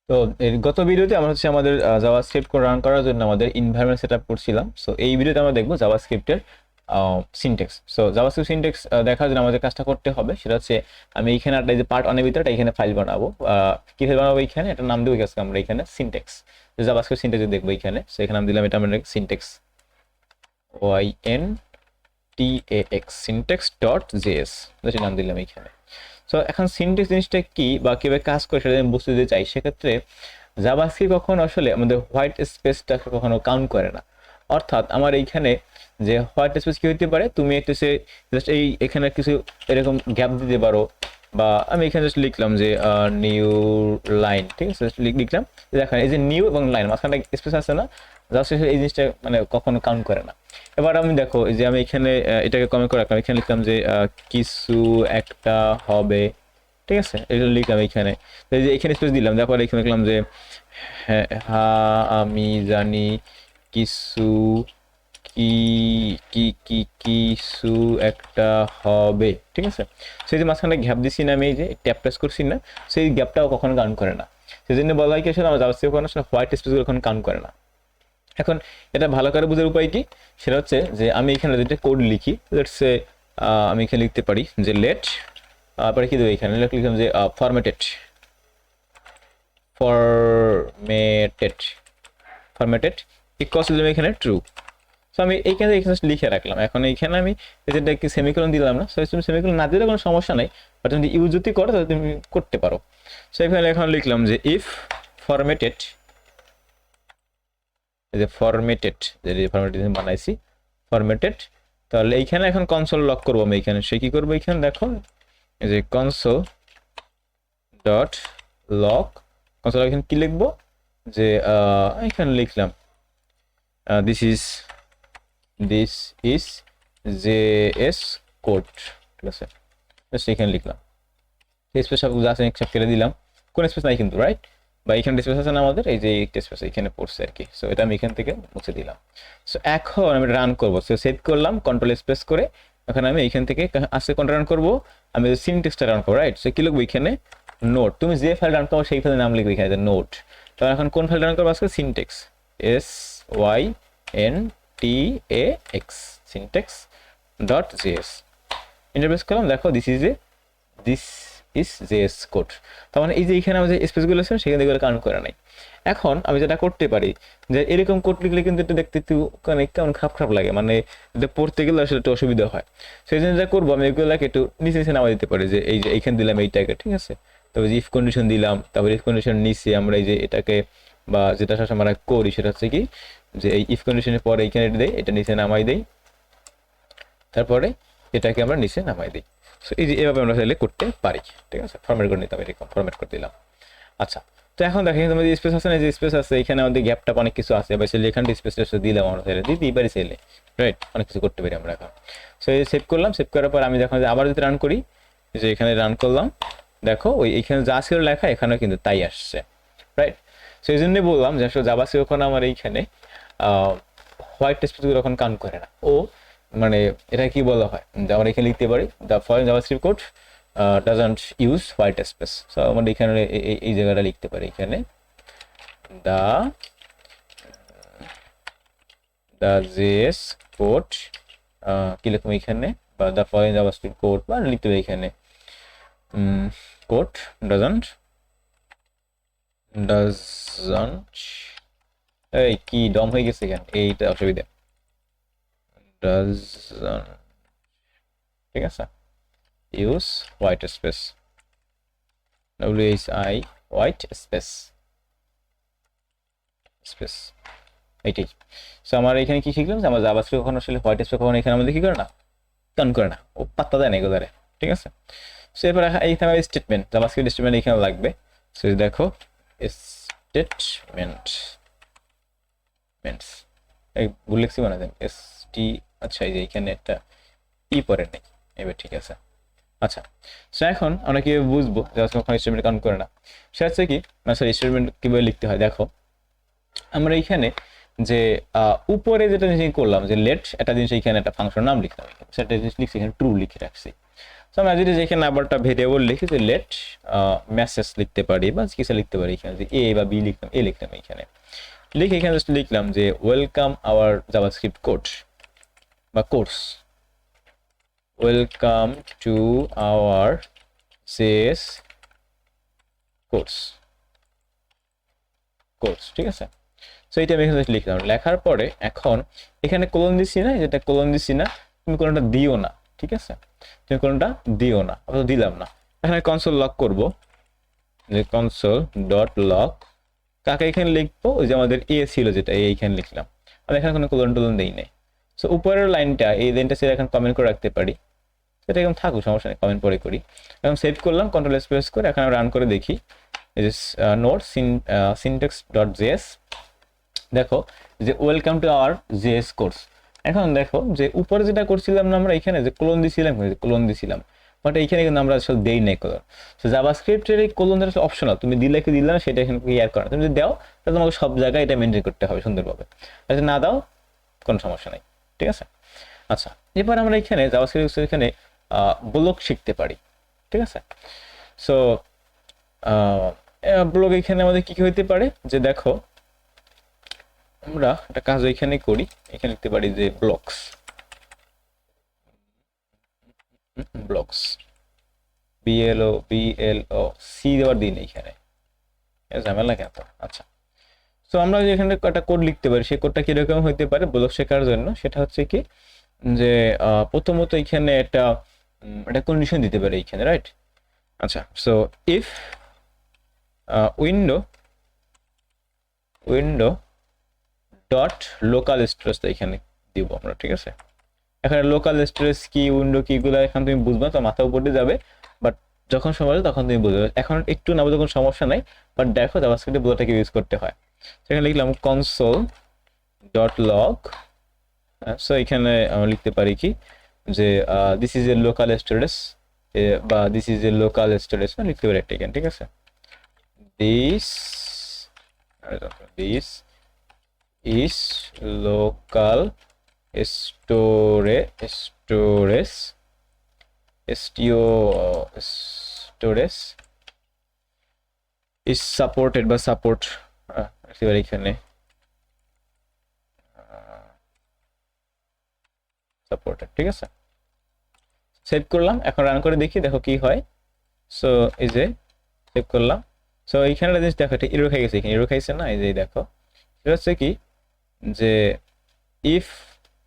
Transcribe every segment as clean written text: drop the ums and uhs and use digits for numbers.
তো এর গত ভিডিওতে আমরা হচ্ছে আমাদের জাভাস্ক্রিপ্ট কোড রান করার জন্য আমাদের এনভায়রনমেন্ট সেটআপ করছিলাম। সো এই ভিডিওতে আমরা দেখব জাভাস্ক্রিপ্টের সিনট্যাক্স। সো জাভাস্ক্রিপ্ট সিনট্যাক্স দেখার জন্য আমাদের কাজটা করতে হবে, সেটা হচ্ছে আমি এইখানে একটা যে পার্ট অনের ভিতরে এখানে ফাইল বানাবো। কি ফাইল বানাবো? এখানে একটা নাম দেবো আজকে আমরা এখানে সিনট্যাক্স, জাভাস্ক্রিপ্ট সিনট্যাক্স দেখবো এখানে। সো এখানে নাম দিলাম এটা আমরা syntax, YNTAX syntax dot JS নাম দিলাম এইখানে। সো এখন সিনট্যাক্স জিনিসটা কি বা কিভাবে কাজ করে সেটা আমি বুঝতে দিতে চাই। সেক্ষেত্রে জাভাস্ক্রিপ্ট কখনো আসলে আমাদের হোয়াইট স্পেসটা কখনো কাউন্ট করে না। অর্থাৎ আমার এইখানে যে হোয়াইট স্পেস কি হতে পারে, তুমি একটু সে জাস্ট এখানে কিছু এরকম গ্যাপ দিতে পারো, বা আমি এখানে জাস্ট লিখলাম যে নিউ লাইন, ঠিক আছে, লিখলাম। দেখেন এই যে নিউ এবং লাইন মাঝখানে স্পেস আছে না, জাভাস্ক্রিপ্ট এই জিনিসটা মানে কখনো কাউন্ট করে না। এবার আমি দেখো এই যে আমি এখানে এটাকে কমেন্ট করে রাখলাম, এখানে লিখলাম যে কিছু একটা হবে, ঠিক আছে, এটা লিখলাম এইখানে। এই যে এখানে স্পেস দিলাম, তারপরে এখানে লিখলাম যে হ্যাঁ আমি জানি কিছু কি কি কি কিছু একটা হবে, ঠিক আছে। সেই যে মাঝখানে গ্যাপ দিছি না, আমি এই যে ট্যাপ প্রেস করছি না, সেই গ্যাপটাও কখনো কাউন্ট করে না। সেই জন্য বলা হয় কি আসলে আমার জাভাস্ক্রিপ্ট কখনো আসলে হোয়াইট স্পেসগুলো কখনো কাউন্ট করে না। এখন এটা ভালো করে বোঝার উপায় কি, সেটা হচ্ছে যে আমি এখানে যেটা কোড লিখি, লেটস সে আমি এখানে লিখতে পারি যে লেট, তারপরে কি দেবো এখানে লিখলাম যে ফরম্যাটেড ফরম্যাটেড ফরম্যাটেড ইকুয়ালস দিলাম এখানে ট্রু। সো আমি এইখানে এখানে লিখে রাখলাম। এখন এইখানে আমি যেটা কি সেমিকোলন দিলাম না, সো তুমি সেমিকোলন না দিলে কোনো সমস্যা নাই, বাট তুমি ইউজ যদি করো তাহলে তুমি করতে পারো। সো এখানে এখন লিখলাম যে ইফ ফরম্যাটেড, এই যে ফরম্যাটেড, যে ফরম্যাটেড বানাইছি ফরম্যাটেড, তাহলে এইখানে এখন কনসোল লক করবো আমি এখানে। সে কি করবো এখানে দেখো এই যে কনসোল ডট লক, কনসোল এখানে কি লিখবো যে এখানে লিখলাম দিস ইজ জেএস কোড, ঠিক আছে, এখানে লিখলাম স্পেস সব জাস্ট একসেপ্ট করে দিলাম, কোন স্পেস নাই কিন্তু, রাইট, বা এখানে স্পেস আছে না আমাদের, এই যে স্পেস এখানে পড়ছে আর কি। সো এটা আমি এখান থেকে মুছে দিলাম। সো এখন আমি রান করবো, সো সেভ করলাম কন্ট্রোল স্পেস করে। এখন আমি এইখান থেকে আজকে কোনটা রান করবো, আমি সিনট্যাক্সটা রান করবো, রাইট। সো কি লিখবো এখানে নোট, তুমি যে ফাইল রান করো সেই ফাইলের নাম লিখবে এখানে নোট। তো এখন কোন ফাইল রান করবো আজকে, syntax, SYNTAX syntax dot JS, Interpress করলাম। দেখো দিস ইজ জেএস কোড। তার মানে এই যে এখানে আমাদের স্পেসগুলো আছে সেখানে এগুলো কাউন্ট করে নাই। এখন আমি যেটা করতে পারি যে এরকম কোড লিখলে কিন্তু এটা দেখতে একটু কেমন খারাপ খারাপ লাগে, মানে এটা পড়তে গেলে আসলে একটু অসুবিধা হয়। সেই জন্য যেটা করবো আমি এগুলোকে একটু নিচে নিচে নামা দিতে পারি, যে এই যে এইখানে দিলাম এইটাকে, ঠিক আছে, তবে ইফ কন্ডিশন দিলাম, তারপরে ইফ কন্ডিশন নিচে আমরা এই যে এটাকে, বা যেটা আমরা করি সেটা হচ্ছে কি যে এই ইফ কন্ডিশনের পরে এইখানে দেই, এটা নিচে নামাই দেই, তারপরে এটাকে আমরা নিচে নামাই দিই। সো এই যে এভাবে আমরা চাইলে করতে পারি, ঠিক আছে। ফরম্যাট করে নিতে হবে, এরকম ফরম্যাট করে দিলাম। আচ্ছা, তো এখন দেখেন আমাদের স্পেস আছে না, যে স্পেস আছে এখানে আমাদের গ্যাপটা অনেক কিছু আছে, বা সেটা এখানে স্পেসটা দিলাম আমরা চাইলে দিতেই পারি চাইলে, রাইট, অনেক কিছু করতে পারি আমরা এখন। সো এই সেভ করলাম, সেভ করার পর আমি দেখো যে আবার যদি রান করি, যে এখানে রান করলাম, দেখো ওই এখানে যা ছিল লেখা এখানেও কিন্তু তাই আসছে, রাইট। সো এই জন্যই বললাম যে আসলে জাভাস্ক্রিপ্ট ওখানে আমার এইখানে হোয়াইট স্পেসগুলো এখন কাউন্ট করে না। ও মানে এটা কি বলা হয় যে আমরা এখানে লিখতে পারি the following JavaScript code doesn't use white space. So আমরা এখানে এই জায়গাটা লিখতে পারি এখানে দ্য জেএস কোড, কি লিখবো এখানে, বা দ্য ফলোইং জাভাস্ক্রিপ্ট কোড, বা লিখতে পারি এখানে কোড ডাজন্ট এই কি ডম হয়ে গেছে এখানে, এইটা অসুবিধা, ডাজন্ট, ঠিক আছে, use white space, WHI white space এইটাই। সো আমার এখানে কি শিখলাম যে আমার জাভাস্ক্রিপ্ট কখনো আসলে হোয়াইট স্পেস কখনো এখানে আমাদের কি করে না, কাউন্ট করে না, ও পাত্তা দেয় না এগুলারে, ঠিক আছে। সো এরপর এইখানে স্টেটমেন্ট, জাভাস্ক্রিপ্ট স্টেটমেন্ট এখানে লাগবে। সো দেখো স্টেটমেন্টস এই ভুল লিখছি মানে দেন ST, আচ্ছা এই যে এখানে একটা পরে নেই, এবার ঠিক আছে। আচ্ছা, সো এখন আমরা কিভাবে বুঝবো যে কখনো স্টেটমেন্ট কাউন্ট করে না, সেটা হচ্ছে কি না, সরি স্টেটমেন্ট কিভাবে লিখতে হয়। দেখো আমরা এখানে যে উপরে যেটা জিনিস করলাম যে লেট একটা জিনিস, এখানে একটা ফাংশন নাম লিখলাম, সেটা জিনিস লিখছি এখানে ট্রু লিখে রাখছি। সো আমরা যদি এখানে আবার একটা ভেরিয়েবল লিখি যে লেট মেসেজ লিখতে পারি বা কিছু লিখতে পারি এখানে যে এ বা বি লিখলাম, এ লিখলাম এখানে লিখে এখানে জাস্ট লিখলাম যে ওয়েলকাম আওয়ার জাভাস্ক্রিপ্ট কোড বা course, welcome to our JS course, ঠিক আছে। সো এটা আমি এখানে লিখলাম, লেখার পরে এখন এখানে কোলন দিছি না, যেটা কোলন দিছি না, তুমি কোলনটা দিও না, ঠিক আছে, তুমি কোলনটা দিও না, অথবা দিলাম না। এখানে কনসোল লক করব, যে কনসোল ডট লক কাকে এখানে লিখবো, ওই যে আমাদের এ ছিল যেটা এইখানে লিখলাম, আমি এখানে কোনো কোলন টোলন দেই নাই। সো উপরের লাইনটা, এই লাইনটা সেটা এখন কমেন্ট করে রাখতে পারি, সেটা এখন থাকুক, সমস্যা নেই, কমেন্ট পরে করি। এখন সেভ করলাম, কন্ট্রোল এস প্রেস করে এখন রান করে দেখি, এই যে নোট সিনট্যাক্স ডট জেএস, দেখো যে welcome to our JS course. এখন দেখো যে উপরে যেটা করছিলাম না আমরা এখানে যে কোলন দিছিলাম, বাট এইখানে কিন্তু আমরা আসলে দেই নাই কোলন। সো জাভাস্ক্রিপ্টের এই কোলনটা আসলে অপশনাল, তুমি দিলে কি দিলে না সেটা এখানে ক্লিয়ার করা, তুমি যদি দাও তাহলে তোমাকে সব জায়গায় এটা মেনটেন করতে হবে সুন্দরভাবে, যদি না দাও কোনো সমস্যা নাই, ঠিক আছে। আচ্ছা, এবার আমরা এখানে জাভাস্ক্রিপ্ট এখানে ব্লক শিখতে পারি, ঠিক আছে। সো ব্লক এখানে আমাদের কি কি হইতে পারে, যে দেখো আমরা একটা কাজ এখানে করি, এখানে লিখতে পারি যে ব্লকস, বিএলও সি দেওয়ার দিন এখানে ঝামেলা কেন। আচ্ছা, সো আমরা এখানে একটা কোড লিখতে পারি, সেই কোডটা কিরকম হইতে পারে ব্লক শেখার জন্য, সেটা হচ্ছে কি যে প্রথমত এখানে একটা কন্ডিশন দিতে পারে এখানে, রাইট। আচ্ছা, so if window dot local storage এখানে দিব আমরা, ঠিক আছে। এখানে লোকাল স্টোরেজ কি, উইন্ডো কি, এগুলো এখন তুমি বুঝবে তো, মাথা উপরে যাবে, বাট যখন সময় হবে তখন তুমি বুঝবে, এখন একটু না বুঝে কোনো সমস্যা নাই, বাট দেখো জাভাস্ক্রিপ্টে ব্লকটাকে ইউজ করতে হয়। সেখানে লিখলাম কনসোল ডট লগ, সো এখানে আমরা লিখতে পারি কি যে this is a local storage, বা this is a local storage লিখতে পারি একটা এখানে, ঠিক আছে। This is local storage is supported বা support এখানে supported, ঠিক আছে। সেভ করলাম, এখন রান করে দেখি, দেখো কি হয়। সো এই যে সেভ করলাম, সো এইখানে একটা জিনিস দেখো, এটা এরর খাই গেছে, এখানে এরর খাইছে না, এই যে দেখো সেটা হচ্ছে কি যে if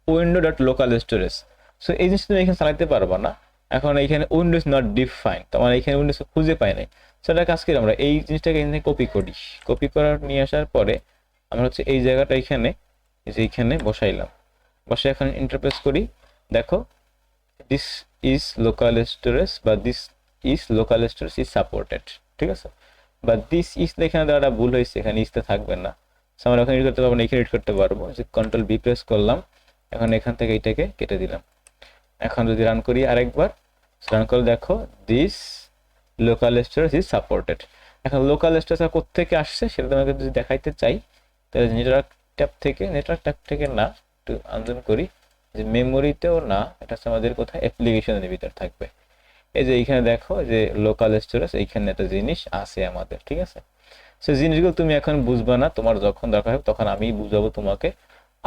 window dot local storage, so এই জিনিসটা তুমি এখানে চালাতে পারবো না, এখন এইখানে উইন্ডোজ নট ডিফাইন, তোমার এইখানে উইন্ডোজ খুঁজে পাই নাই। সেটা কাজ করি আমরা এই জিনিসটাকে এখানে কপি করি, কপি করার নিয়ে আসার পরে আমরা হচ্ছে এই জায়গাটা এখানে, এই যে এইখানে বসাইলাম, বসে এখন ইন্টারপ্রেস করি, দেখো দিস ইজ লোকাল স্টোরেজ বা this is local storage is supported, ঠিক আছে। বা দিস ইজ এখানে দেওয়াটা ভুল হয়েছে, এখানে ইজটা থাকবে না, আমরা ওখানে এডিট করতে পারবো না, এখানে এডিট করতে পারবো, যে কন্ট্রোল বি প্রেস করলাম, এখন এখান থেকে এইটাকে কেটে দিলাম। এখন যদি রান করি আরেকবার, রান করে দেখো this local storage is supported. এখন লোকাল স্টোরেজ কোত্থেকে আসছে সেটা তোমাকে যদি দেখাইতে চাই, তাহলে নেটওয়ার্ক ট্যাব থেকে না, একটু আনজুম করি, যে মেমোরিতেও না, এটা হচ্ছে আমাদের কোথায় অ্যাপ্লিকেশনের ভিতর থাকবে, এই যে এইখানে দেখো যে লোকাল স্টোরেজ, এইখানে একটা জিনিস আছে আমাদের, ঠিক আছে। সে জিনিসগুলো তুমি এখন বুঝবা না, তোমার যখন দরকার হবে তখন আমি বুঝাবো তোমাকে।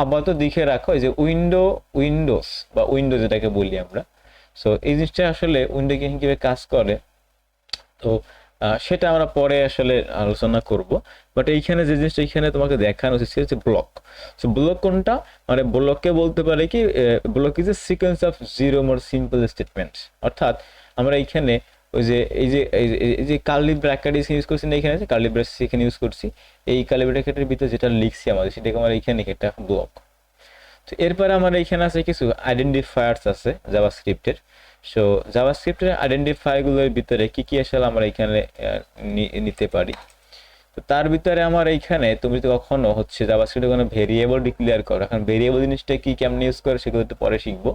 আপাতত দেখে রাখো যে উইন্ডোজ বা উইন্ডো যেটাকে বলি আমরা, সো এই জিনিসটা আসলে উইন্ডো কিভাবে কাজ করে, তো সেটা আমরা পরে আসলে আলোচনা করব। বাট এইখানে যে জিনিসটা এখানে তোমাকে দেখানো হচ্ছে সেটা হচ্ছে ব্লক। সো ব্লক কোনটা, মানে ব্লককে বলতে পারে কি, block is a sequence of zero more simple statement, অর্থাৎ আমরা এইখানে ওই যে এই যে কার্লি ব্র্যাকেট ইউজ করছি না, এখানে কার্লি ব্র্যাকেট এখানে ইউজ করছি, এই কার্লি ব্র্যাকেটের ভিতরে যেটা লিখছি আমাদের সেটাকে আমরা এইখানে একটা ব্লক। তো এরপরে আমার এইখানে আছে কিছু আইডেন্টিফায়ার্স আছে জাভাস্ক্রিপ্টের। সো জাভাস্ক্রিপ্টের আইডেন্টিফায়ারগুলোর ভিতরে কি কি আসলে আমরা এখানে নিতে পারি, তো তার ভিতরে আমার এইখানে তুমি যদি কখনো হচ্ছে জাভাস্ক্রিপ্টে কোনো ভেরিয়েবল ডিক্লেয়ার করো, এখন ভেরিয়েবল জিনিসটা কি কেমন ইউজ করে সেগুলো একটু পরে শিখবো।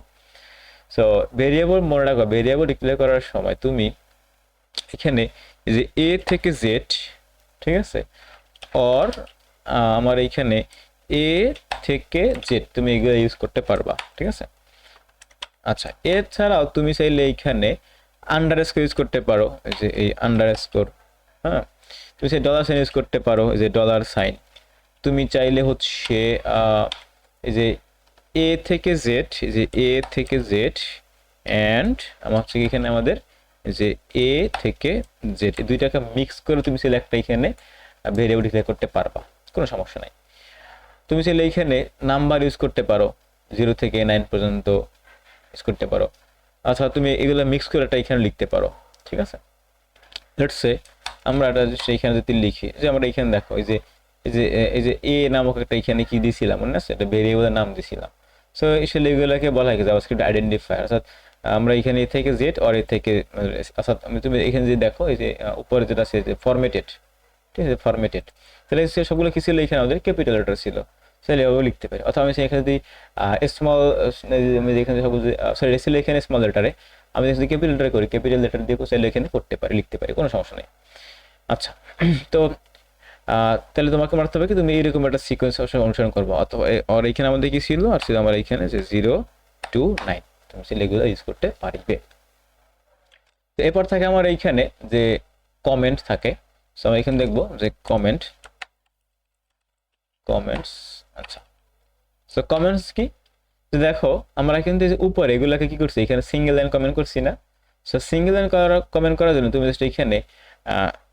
সো ভেরিয়েবল মনে রাখো, ভেরিয়েবল ডিক্লেয়ার করার সময় তুমি এখানে যে এ থেকে জেড, ঠিক আছে, অর আমার এইখানে এ থেকে জেড তুমি এগুলো ইউজ করতে পারবা, ঠিক আছে। আচ্ছা, এছাড়াও তুমি চাইলে এইখানে আন্ডারস্কোর ইউজ করতে পারো, এই যে এই আন্ডারস্কোর, হ্যাঁ। তুমি সেই ডলার সাইন ইউজ করতে পারো, এই যে ডলার সাইন। তুমি চাইলে হচ্ছে এই যে এ থেকে জেড, এই যে এ থেকে জেড অ্যান্ড আমার হচ্ছে এখানে আমাদের যে এ থেকে জেড এই দুইটাকে মিক্স করে তুমি চাইলে একটা এখানে ভেরিয়েবল ডিক্লেয়ার করতে পারবা, কোনো সমস্যা নাই। তুমি চাইলে এইখানে নাম্বার ইউজ করতে পারো, 0 থেকে 9 পর্যন্ত ইউজ করতে পারো। আচ্ছা, তুমি এগুলো মিক্স করে একটা এখানে লিখতে পারো, ঠিক আছে। লেটস সে আমরা এটা এইখানে যদি লিখি, যে আমরা এইখানে দেখো এই যে এই যে এ নামক একটা এখানে কি দিছিলাম মনে আছে, এটা ভেরিয়েবলের নাম দিছিলাম। সো আসলে এগুলোকে বলা হয় জাভাস্ক্রিপ্ট আইডেন্টিফায়ার। অর্থাৎ আমরা এখানে এ থেকে জেড আর এ থেকে, অর্থাৎ তুমি এখানে যে দেখো এই যে উপরে যেটা আছে যে ফরম্যাটেড, ঠিক আছে, ফরম্যাটেড, তাহলে সবগুলো কি ছিল এখানে আমাদের ক্যাপিটাল লেটার ছিল, তাহলে এভাবে লিখতে পারি। অথবা আমি এখানে যদি স্মল, এখানে সবগুলো সরি ছিল এখানে স্মল লেটারে, আমি যদি ক্যাপিটাল লেটার করি, ক্যাপিটাল লেটার দিয়ে চাইলে এখানে করতে পারি, লিখতে পারি, কোনো সমস্যা নেই। আচ্ছা, তো তাহলে তোমাকে মারতে হবে কি, তুমি এইরকম একটা সিকোয়েন্স অনুসরণ করবো। অথবা আর এখানে আমাদের কি ছিল, আর ছিল আমার এখানে যে 0 to 9, তুমি সেগুলো ইউজ করতে পারবে। তো এরপর থাকে আমার এইখানে যে কমেন্ট থাকে। সো আমি এখানে দেখবো যে কমেন্টস। আচ্ছা, সো কমেন্টস কি, দেখো আমরা কিন্তু উপরে এগুলাকে কি করছি, এখানে সিঙ্গেল লাইন কমেন্ট করছি না। সো সিঙ্গেল লাইন কমেন্ট করার জন্য তুমি জাস্ট এখানে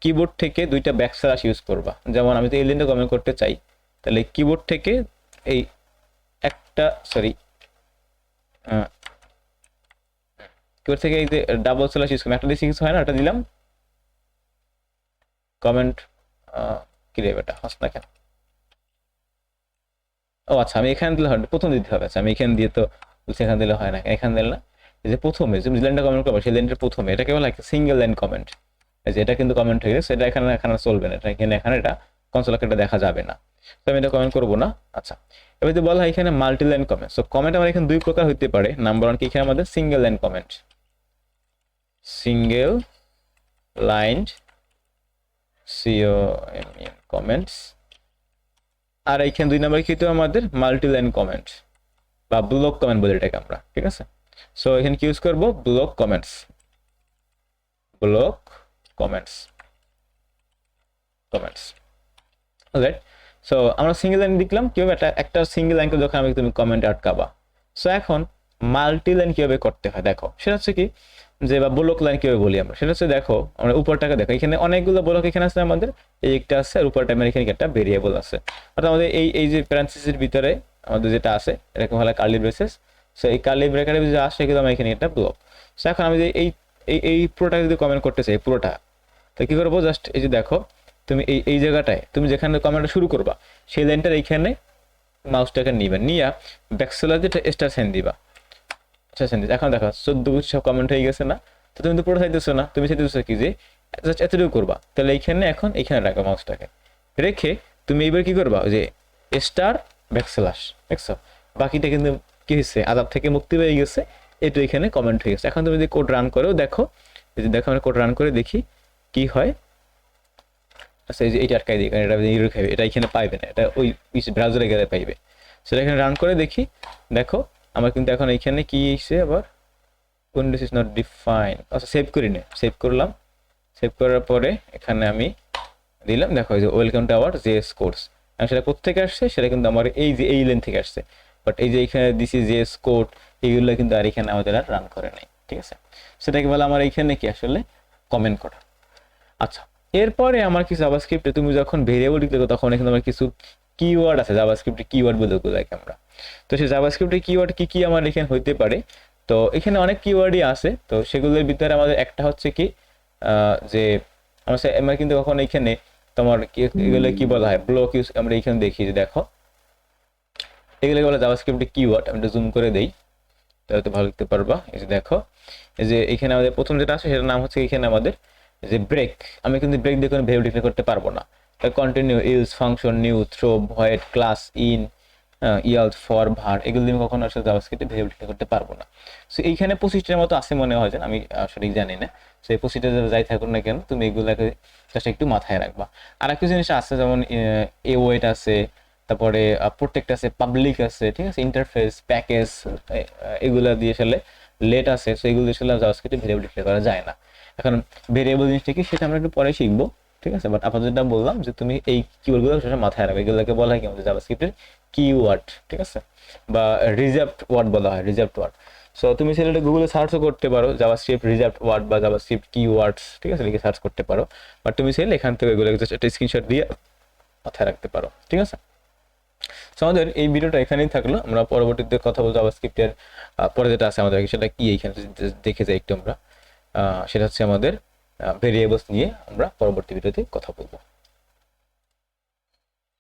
কিবোর্ড থেকে দুইটা ব্যাকস্ল্যাশ ইউজ করবা। যেমন আমি তো এই লাইনটা কমেন্ট করতে চাই, তাহলে কিবোর্ড থেকে এই একটা কিবোর্ড থেকে এই যে ডাবল স্ল্যাশ ইউজ করলাম, একটা দিয়ে সিক্স হয় না, একটা দিলাম কমেন্ট, কি রে বেটা হাস না কেন, ও আচ্ছা আমি এখানে দিলে হয়, প্রথম দিতে হবে। আচ্ছা আমি এখানে দিয়ে তো বলছি এখানে দিলে হয় না, এখানে দিলে না, এই যে প্রথমে যে লাইনটা কমেন্ট করবো সেই লাইনটার প্রথমে, এটাকে বলা হয় সিঙ্গেল লাইন কমেন্ট। এই যে এটা কিন্তু কমেন্ট হয়ে গেছে, এটা এখানে চলবে না, এটা এখানে এটা কনসোলে এটা দেখা যাবে না, তো আমি এটা কমেন্ট করবো না। আচ্ছা, এবার যদি বলা হয় এখানে multi line comment. So comment আমার এখানে দুই প্রকার হতে পারে। নাম্বার ওয়ান কি, এখানে আমাদের single line comment, single line comments, আর এইখানে দুই নাম্বার কিন্তু আমাদের মাল্টি লাইন কমেন্ট বা ব্লক কমেন্ট বলে এটাকে আমরা, ঠিক আছে। সো এখানে কি ইউজ করবো, ব্লক কমেন্টস, রাইট। সো আমরা সিঙ্গেল লাইন দেখলাম কিভাবে একটা সিঙ্গেল লাইনকে যখন তুমি কমেন্টে আটকাবা। সো এখন মাল্টি লাইন কিভাবে করতে হয় দেখো, সেটা হচ্ছে কি, যে বা ব্লক লাইন কিভাবে বলি আমরা, সেটা হচ্ছে দেখো আমরা উপরটাকে দেখো, এখানে অনেকগুলো ব্লক এখানে আছে আমাদের, এই একটা আছে আর উপরটা আমার এখানে একটা ভেরিয়েবল আছে। অর্থাৎ আমাদের এই যে প্যারেনথিসিসের ভিতরে আমাদের যেটা আছে এরকম হলো কার্লি ব্রেসেস। সো এই কার্লি ব্রেকারে যে আসে সেগুলো আমার এখানে একটা ব্লক। সো এখন আমি যে এই পুরোটা যদি কমেন্ট করতে চাই পুরোটা, তো কি করবো, জাস্ট এই যে দেখো তুমি এই জায়গাটায় তুমি যেখানে কমেন্টটা শুরু করবা সেই লাইনটার এইখানে মাউসটাকে নিবা, নিয়ে ব্যাকস্ল্যাশ দিয়ে স্টার সাইন দিবা। এখন দেখো 14 সব কমেন্ট হয়ে গেছে না, তো তুমি তো পুরো চাইতেছো না, তুমি চাইতেছো কি যে জাস্ট এতটুকু করবা। তাহলে এইখানে এখন এইখানে রাখো মাউসটাকে রেখে, তুমি এইবার কি করবা, যে স্টার ব্যাকস্ল্যাশ, দেখছো বাকিটা কিন্তু কি হয়েছে, আদাব থেকে মুক্তি পেয়ে গেছে, এটা এখানে কমেন্ট হয়ে গেছে। এখন তুমি যদি কোড রান করেও দেখো, এই যে দেখো আমরা কোড রান করে দেখি কি হয়। আচ্ছা, এই যে এইটা আটকাই দিই, কারণ এটা ইউরো খাবে, এটা এখানে পাইবে না, এটা ওই ব্রাউজারে গেলে পাইবে। সেটা এখানে রান করে দেখি, দেখো আমার কিন্তু এখন এইখানে কি এসে আবার উইন্ডোজ ইজ নট ডিফাইন। আচ্ছা সেভ করি না, সেভ করলাম, সেভ করার পরে এখানে আমি দিলাম, দেখো এই যে welcome to our JS course. সেটা কোথেকে আসছে, সেটা কিন্তু আমার এই যে এই লাইন থেকে আসছে, বাট এই যে এখানে দিস ইজ জেএস কোড এইগুলো কিন্তু আর এখানে আমাদের আর রান করে নাই, ঠিক আছে। সেটাকে বলে আমার এইখানে কি আসলে কমেন্ট করা। আচ্ছা, এরপরে আমার কিছু জাভাস্ক্রিপ্টে তুমি যখন ভেরিয়েবল লিখতে তখন এখানে আমার কিছু কিওয়ার্ড আছে, জাভাস্ক্রিপ্টে কিওয়ার্ড বলে লাগে আমরা। তো সেই জাভাস্ক্রিপ্টে কিওয়ার্ড কি কি আমার এখানে হইতে পারে, তো এখানে অনেক কিওয়ার্ডই আছে। তো সেগুলোর ভিতরে আমাদের একটা হচ্ছে কি, যে আমরা কিন্তু কখন এখানে তোমার এগুলো কি বলা হয়, ব্লক ইউজ আমরা এখানে দেখি, যে দেখো এগুলোকে বলে জাভাস্ক্রিপ্টে কিওয়ার্ড। আমি একটু জুম করে দেই তাহলে তো ভালো লিখতে পারবা। এই যে দেখো, এই যে এখানে আমাদের প্রথম যেটা আছে সেটার নাম হচ্ছে এখানে আমাদের যে ব্রেক। আমি কিন্তু ব্রেক দিয়ে কোনো ভ্যালু ডিক্লেয়ার করতে পারবো না। Continue, use, function, new, throw, void, class, in, yield, for, var, এগুলো দিয়ে কখনো আসলে জাভাস্ক্রিপ্টে ভ্যালু ডিক্লেয়ার করতে পারবো না। সো এইখানে 25টার মতো আছে মনে হয়, আমি সঠিক জানি না। সো এই 25টা যাই থাকুন না কেন তুমি এগুলোকে জাস্ট একটু মাথায় রাখবা। আর একটা জিনিস আছে, যেমন এ ওয়েট আছে, তারপরে প্রোটেক্ট আছে, পাবলিক আছে, ঠিক আছে, ইন্টারফেস, প্যাকেজ, এগুলা দিয়ে আসলে লেট আছে, সো এগুলো আসলে জাভাস্ক্রিপ্টে ভেরিয়েবল ডিক্লেয়ার করা যায় না। এখন ভেরিয়েবল জিনিসটা কি সেটা আমরা একটু পরে শিখবো, ঠিক আছে। বাট আপাতত যেটা বললাম যে তুমি এই কিওয়ার্ডগুলো সবসময় মাথায় রাখবে, এগুলোকে বলা হয় কি আমাদের জাভাস্ক্রিপ্টের কিওয়ার্ড, ঠিক আছে, বা রিজার্ভড ওয়ার্ড বলা হয়, রিজার্ভড ওয়ার্ড। সো তুমি সেটা গুগলে সার্চও করতে পারো, জাভাস্ক্রিপ্ট রিজার্ভড ওয়ার্ড বা জাভাস্ক্রিপ্ট কিওয়ার্ডস, ঠিক আছে, লিখে সার্চ করতে পারো। বাট তুমি চাইলে এখান থেকে এগুলো জাস্ট একটা স্ক্রিনশট দিয়ে মাথায় রাখতে পারো, ঠিক আছে। সো আমাদের এই ভিডিওটা এখানেই থাকলো, আমরা পরবর্তীতে কথা বলবো জাভাস্ক্রিপ্টের পরে যেটা আছে আমাদের, সেটা কি এইখানে দেখে যাই একটু আমরা। সেটা হচ্ছে আমাদের ভেরিয়েবলস নিয়ে আমরা পরবর্তী ভিডিওতে কথা বলবো।